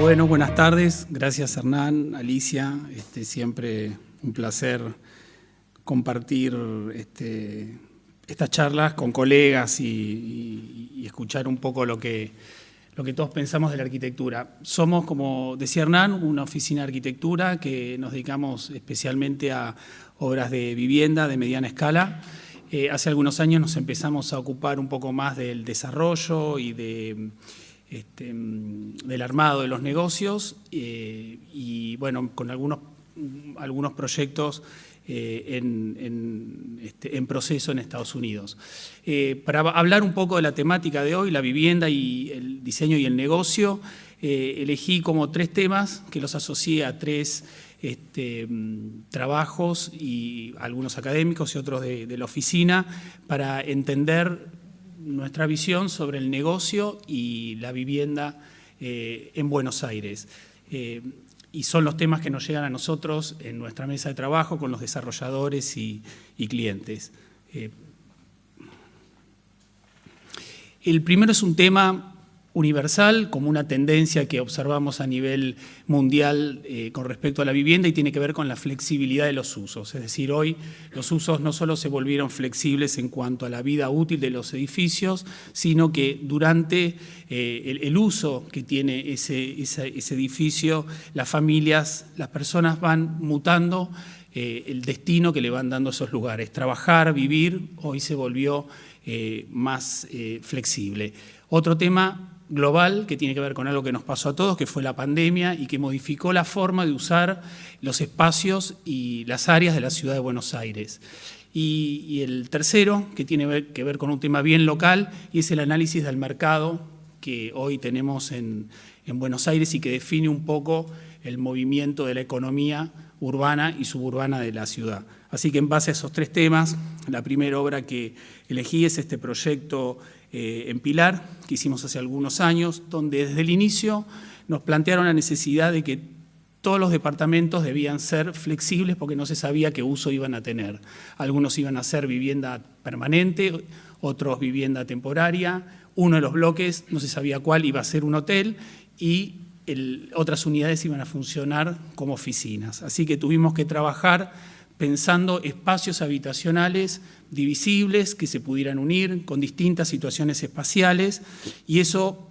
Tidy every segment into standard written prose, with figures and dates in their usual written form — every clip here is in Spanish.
Bueno, buenas tardes. Gracias, Hernán, Alicia. Siempre un placer compartir estas charlas con colegas y escuchar un poco lo que todos pensamos de la arquitectura. Somos, como decía Hernán, una oficina de arquitectura que nos dedicamos especialmente a obras de vivienda de mediana escala. Hace algunos años nos empezamos a ocupar un poco más del desarrollo y del armado de los negocios y bueno, con algunos proyectos en proceso en Estados Unidos. Para hablar un poco de la temática de hoy, la vivienda y el diseño y el negocio, elegí como 3 temas que los asocié a 3 trabajos, y algunos académicos y otros de la oficina, para entender nuestra visión sobre el negocio y la vivienda en Buenos Aires. Y son los temas que nos llegan a nosotros en nuestra mesa de trabajo con los desarrolladores y clientes. El primero es un tema universal, como una tendencia que observamos a nivel mundial con respecto a la vivienda, y tiene que ver con la flexibilidad de los usos. Es decir, hoy los usos no solo se volvieron flexibles en cuanto a la vida útil de los edificios, sino que durante el uso que tiene ese edificio, las familias, las personas van mutando el destino que le van dando a esos lugares. Trabajar, vivir, hoy se volvió más flexible. Otro tema global que tiene que ver con algo que nos pasó a todos, que fue la pandemia, y que modificó la forma de usar los espacios y las áreas de la ciudad de Buenos Aires. Y el tercero, que tiene que ver con un tema bien local, y es el análisis del mercado que hoy tenemos en Buenos Aires y que define un poco el movimiento de la economía urbana y suburbana de la ciudad. Así que en base a esos 3 temas, la primera obra que elegí es este proyecto en Pilar, que hicimos hace algunos años, donde desde el inicio nos plantearon la necesidad de que todos los departamentos debían ser flexibles porque no se sabía qué uso iban a tener. Algunos iban a ser vivienda permanente, otros vivienda temporaria, uno de los bloques no se sabía cuál iba a ser un hotel, y otras unidades iban a funcionar como oficinas. Así que tuvimos que trabajar pensando espacios habitacionales divisibles que se pudieran unir con distintas situaciones espaciales, y eso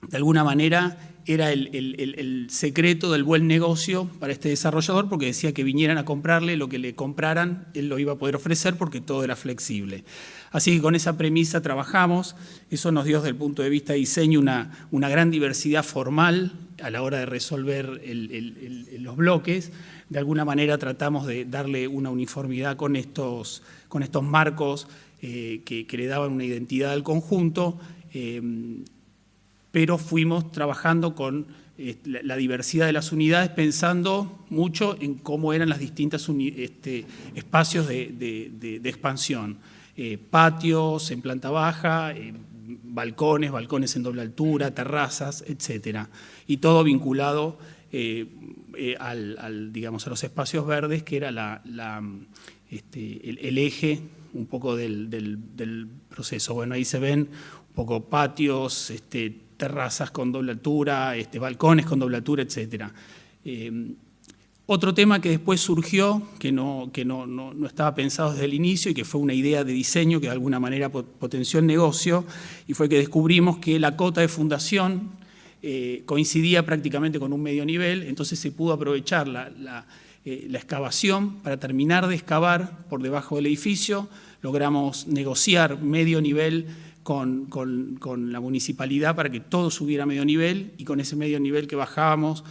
de alguna manera era el secreto del buen negocio para este desarrollador, porque decía que vinieran a comprarle lo que le compraran, él lo iba a poder ofrecer porque todo era flexible. Así que con esa premisa trabajamos. Eso nos dio desde el punto de vista de diseño una gran diversidad formal a la hora de resolver los bloques. De alguna manera tratamos de darle una uniformidad con estos marcos que le daban una identidad al conjunto, pero fuimos trabajando con la diversidad de las unidades, pensando mucho en cómo eran las distintas espacios de expansión. Patios en planta baja, balcones en doble altura, terrazas, etcétera. Y todo vinculado a los espacios verdes, que era el eje un poco del proceso. Bueno, ahí se ven un poco patios, terrazas con doble altura, balcones con doble altura, etcétera. Otro tema que después surgió, que no estaba pensado desde el inicio y que fue una idea de diseño que de alguna manera potenció el negocio, y fue que descubrimos que la cota de fundación coincidía prácticamente con un medio nivel, entonces se pudo aprovechar la excavación para terminar de excavar por debajo del edificio. Logramos negociar medio nivel con la municipalidad para que todo subiera a medio nivel, y con ese medio nivel que bajábamos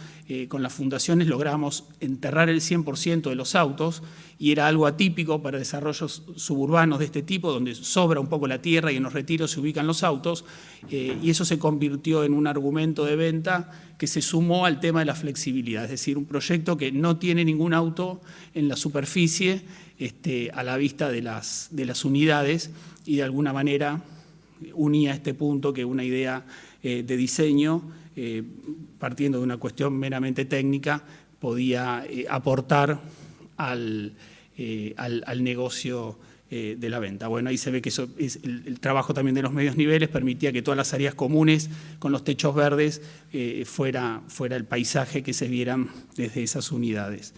con las fundaciones logramos enterrar el 100% de los autos, y era algo atípico para desarrollos suburbanos de este tipo, donde sobra un poco la tierra y en los retiros se ubican los autos, y eso se convirtió en un argumento de venta que se sumó al tema de la flexibilidad, es decir, un proyecto que no tiene ningún auto en la superficie a la vista de las unidades, y de alguna manera unía este punto que una idea de diseño, partiendo de una cuestión meramente técnica, podía aportar al negocio de la venta. Bueno, ahí se ve que eso es el trabajo también de los medios niveles permitía que todas las áreas comunes con los techos verdes fuera el paisaje que se vieran desde esas unidades.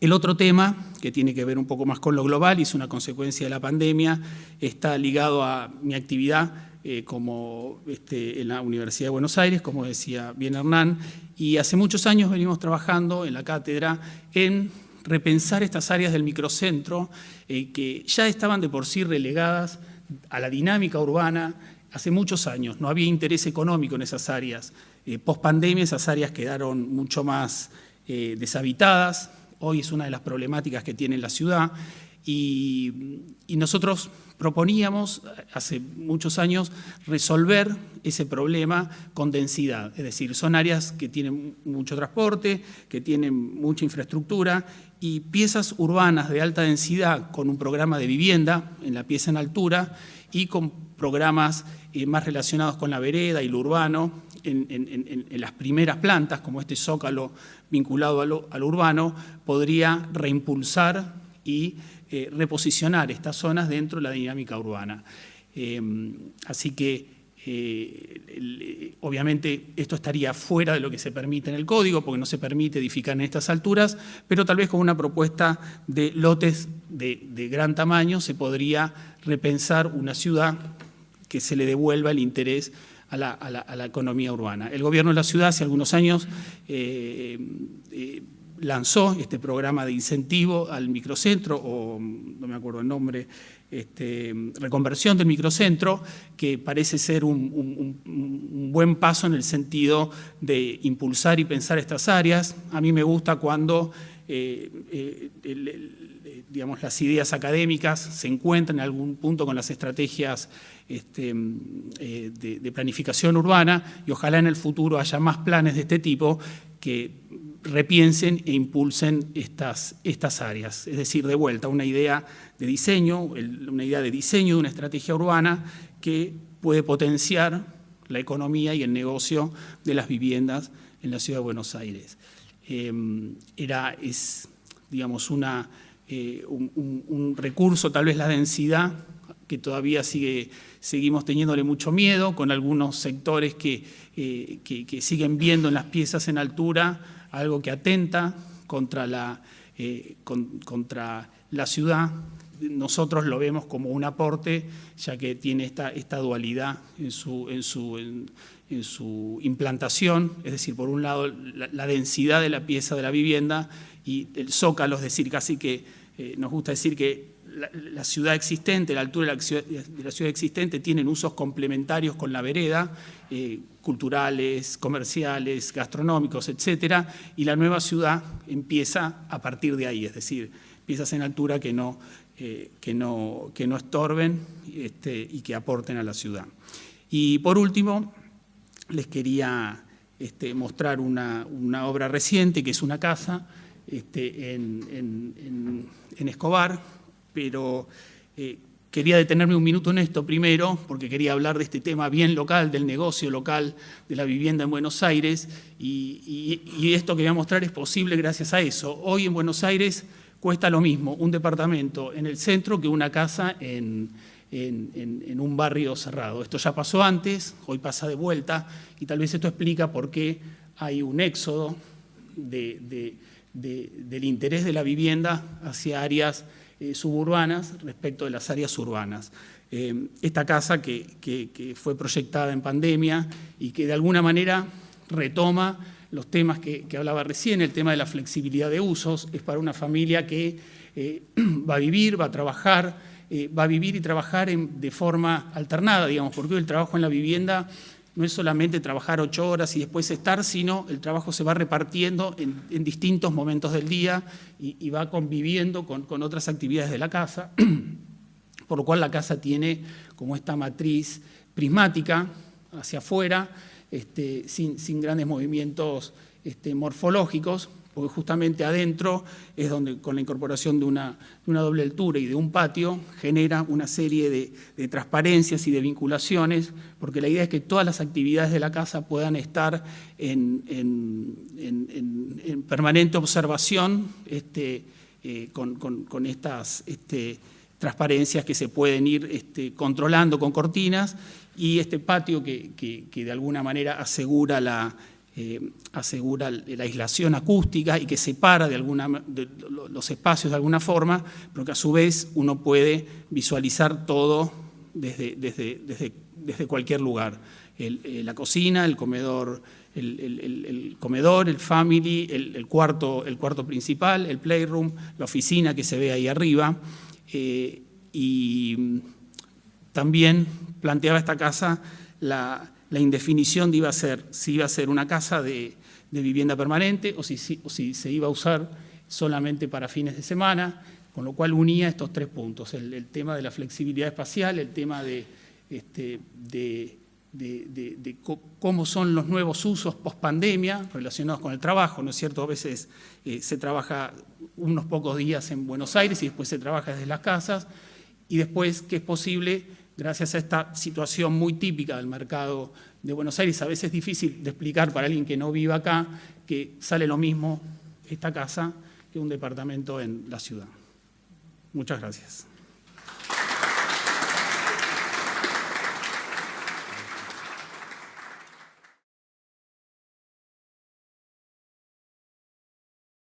El otro tema, que tiene que ver un poco más con lo global y es una consecuencia de la pandemia, está ligado a mi actividad como en la Universidad de Buenos Aires, como decía bien Hernán, y hace muchos años venimos trabajando en la cátedra en repensar estas áreas del microcentro que ya estaban de por sí relegadas a la dinámica urbana hace muchos años. No había interés económico en esas áreas. Post-pandemia esas áreas quedaron mucho más deshabitadas. Hoy es una de las problemáticas que tiene la ciudad y nosotros proponíamos hace muchos años resolver ese problema con densidad, es decir, son áreas que tienen mucho transporte, que tienen mucha infraestructura y piezas urbanas de alta densidad con un programa de vivienda en la pieza en altura y con programas más relacionados con la vereda y lo urbano en las primeras plantas, como este zócalo vinculado a lo urbano, podría reimpulsar y reposicionar estas zonas dentro de la dinámica urbana. Así que, obviamente, esto estaría fuera de lo que se permite en el código, porque no se permite edificar en estas alturas, pero tal vez con una propuesta de lotes de gran tamaño se podría repensar una ciudad que se le devuelva el interés a la economía urbana. El gobierno de la ciudad hace algunos años lanzó este programa de incentivo al microcentro, o no me acuerdo el nombre, reconversión del microcentro, que parece ser un buen paso en el sentido de impulsar y pensar estas áreas. A mí me gusta cuando digamos, las ideas académicas se encuentran en algún punto con las estrategias de planificación urbana y ojalá en el futuro haya más planes de este tipo que repiensen e impulsen estas áreas. Es decir, de vuelta, una idea de diseño de una estrategia urbana que puede potenciar la economía y el negocio de las viviendas en la Ciudad de Buenos Aires. Es digamos, un recurso, tal vez la densidad, que todavía seguimos teniéndole mucho miedo, con algunos sectores que siguen viendo en las piezas en altura algo que atenta contra la ciudad. Nosotros lo vemos como un aporte, ya que tiene esta dualidad en su implantación, es decir, por un lado la densidad de la pieza de la vivienda y el zócalo, es decir, casi que nos gusta decir que la ciudad existente, la altura de la ciudad existente tienen usos complementarios con la vereda, culturales, comerciales, gastronómicos, etcétera, y la nueva ciudad empieza a partir de ahí, es decir, piezas en altura que no estorben y que aporten a la ciudad. Y por último, les quería mostrar una obra reciente, que es una casa en Escobar, pero quería detenerme un minuto en esto primero, porque quería hablar de este tema bien local, del negocio local de la vivienda en Buenos Aires, y esto que voy a mostrar es posible gracias a eso. Hoy en Buenos Aires cuesta lo mismo un departamento en el centro que una casa en un barrio cerrado. Esto ya pasó antes, hoy pasa de vuelta, y tal vez esto explica por qué hay un éxodo del interés de la vivienda hacia áreas suburbanas respecto de las áreas urbanas. Esta casa que fue proyectada en pandemia y que de alguna manera retoma los temas que hablaba recién, el tema de la flexibilidad de usos, es para una familia que va a vivir, va a trabajar, va a vivir y trabajar de forma alternada, digamos, porque hoy el trabajo en la vivienda no es solamente trabajar 8 horas y después estar, sino el trabajo se va repartiendo en distintos momentos del día y va conviviendo con otras actividades de la casa, por lo cual la casa tiene como esta matriz prismática hacia afuera, sin grandes movimientos morfológicos, porque justamente adentro es donde con la incorporación de una doble altura y de un patio genera una serie de transparencias y de vinculaciones, porque la idea es que todas las actividades de la casa puedan estar en permanente observación con estas transparencias que se pueden ir controlando con cortinas, y este patio que de alguna manera asegura la aislación acústica y que separa de los espacios de alguna forma, pero que a su vez uno puede visualizar todo desde cualquier lugar. La cocina, el comedor, el family, el cuarto principal, el playroom, la oficina que se ve ahí arriba. Y también planteaba esta casa la indefinición de si iba a ser una casa de vivienda permanente o si se iba a usar solamente para fines de semana, con lo cual unía estos tres puntos: el tema de la flexibilidad espacial, el tema de cómo son los nuevos usos post-pandemia relacionados con el trabajo, ¿no es cierto? A veces se trabaja unos pocos días en Buenos Aires y después se trabaja desde las casas, y después que es posible, gracias a esta situación muy típica del mercado de Buenos Aires, a veces difícil de explicar para alguien que no vive acá, que sale lo mismo esta casa que un departamento en la ciudad. Muchas gracias.